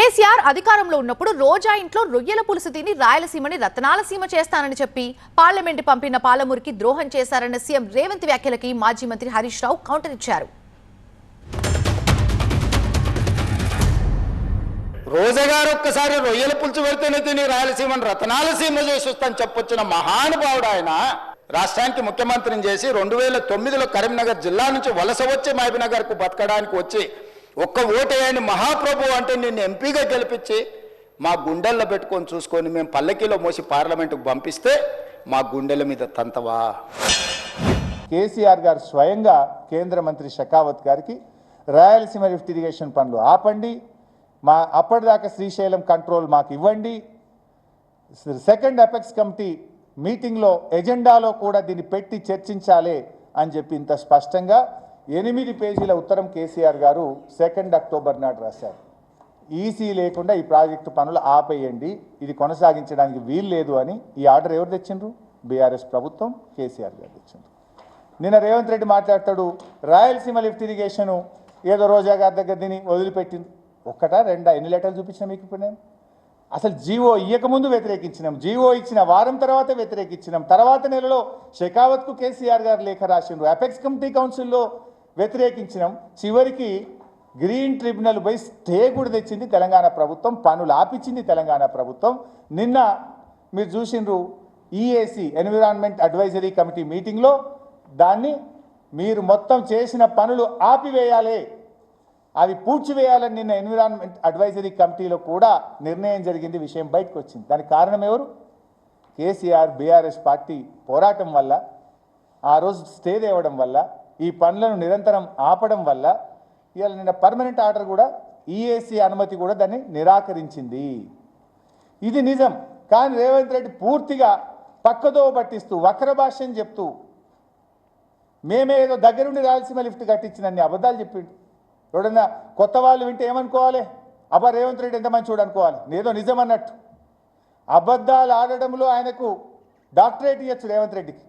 కేసీఆర్ అధికారంలో ఉన్నప్పుడు రోజా ఇంట్లో రొయ్యల పులుసు తిని రాయలసీమని రతనాలసీమ చేస్తానని చెప్పి పార్లమెంట్ పంపిన పాలమూరికి ద్రోహం చేశారన్న సీఎం రేవంత్ వ్యాఖ్యలకి మాజీ మంత్రి హరీష్ రావు కౌంటర్ ఇచ్చారు. రోజా గారు ఒక్కసారి రొయ్యల పులుసు పెడితేనే తిని రాయలసీమను రతనాలసీమ చేసి వస్తాను చెప్పొచ్చిన మహానుభావుడు ఆయన. రాష్ట్రానికి ముఖ్యమంత్రిని చేసి 2009లో కరీంనగర్ జిల్లా నుంచి వలస వచ్చి మహబూబ్నగర్కు బతకడానికి వచ్చి ఒక్క ఓటేయని మహాప్రభు అంటే నిన్ను ఎంపీగా గెలిపించి మా గుండెల్లో పెట్టుకొని చూసుకొని మేము పల్లకీలో మోసి పార్లమెంటుకు పంపిస్తే మా గుండెల మీద తంతవా. కేసీఆర్ గారు స్వయంగా కేంద్ర మంత్రి షెకావత్ గారికి రాయలసీమ లిఫ్ట్ ఇరిగేషన్ పనులు ఆపండి, మా అప్పటిదాకా శ్రీశైలం కంట్రోల్ మాకు ఇవ్వండి, సెకండ్ అపెక్స్ కమిటీ మీటింగ్లో ఎజెండాలో కూడా దీన్ని పెట్టి చర్చించాలి అని చెప్పి ఇంత స్పష్టంగా 8 పేజీల ఉత్తరం కేసీఆర్ గారు 2 అక్టోబర్ నాడు రాశారు. ఈసీ లేకుండా ఈ ప్రాజెక్టు పనులు ఆపేయండి, ఇది కొనసాగించడానికి వీలు లేదు అని. ఈ ఆర్డర్ ఎవరు తెచ్చిండ్రు? బీఆర్ఎస్ ప్రభుత్వం, కేసీఆర్ గారు తెచ్చిండ్రు. నిన్న రేవంత్ రెడ్డి మాట్లాడతాడు రాయలసీమ లిఫ్ట్ ఇరిగేషను ఏదో రోజా గారి దగ్గర దీన్ని వదిలిపెట్టింది. ఒక్కటా రెండా? ఎన్ని లెటర్లు చూపించినా మీకు ఇప్పుడు నేను? అసలు జీవో ఇయ్యకముందు వ్యతిరేకించినాం, జీవో ఇచ్చిన వారం తర్వాత వ్యతిరేకించినాం, తర్వాత నెలలో షెకావత్కు కేసీఆర్ గారు లేఖ రాసిండ్రు, అపెక్స్ కమిటీ కౌన్సిల్లో వ్యతిరేకించినాం, చివరికి గ్రీన్ ట్రిబ్యునల్ పోయి స్టే కూడా తెచ్చింది తెలంగాణ ప్రభుత్వం, పనులు ఆపించింది తెలంగాణ ప్రభుత్వం. నిన్న మీరు చూసిండ్రు ఈఏసీ ఎన్విరాన్మెంట్ అడ్వైజరీ కమిటీ మీటింగ్లో దాన్ని మీరు మొత్తం చేసిన పనులు ఆపివేయాలి, అవి పూడ్చివేయాలని నిన్న ఎన్విరాన్మెంట్ అడ్వైజరీ కమిటీలో కూడా నిర్ణయం జరిగింది, విషయం బయటకు వచ్చింది. దానికి కారణం ఎవరు? కేసీఆర్ బీఆర్ఎస్ పార్టీ పోరాటం వల్ల, ఆ రోజు స్టే తేవడం వల్ల, ఈ పనులను నిరంతరం ఆపడం వల్ల ఇవాళ నిన్న పర్మనెంట్ ఆర్డర్ కూడా ఈఏసీ అనుమతి కూడా దాన్ని నిరాకరించింది. ఇది నిజం. కానీ రేవంత్ రెడ్డి పూర్తిగా పక్కదో పట్టిస్తూ వక్ర భాష్యం చెప్తూ మేమే ఏదో దగ్గరుండి రాయలసీమ లిఫ్ట్ కట్టించినన్ని అబద్ధాలు చెప్పిండు. ఎవడన్నా కొత్త వాళ్ళు వింటే ఏమనుకోవాలి? అబ్బా రేవంత్ రెడ్డి ఎంత మంచోడు అనుకోవాలి, ఏదో నిజం అన్నట్టు. అబద్ధాలు ఆడడంలో ఆయనకు డాక్టరేట్ ఇవ్వచ్చు రేవంత్ రెడ్డికి.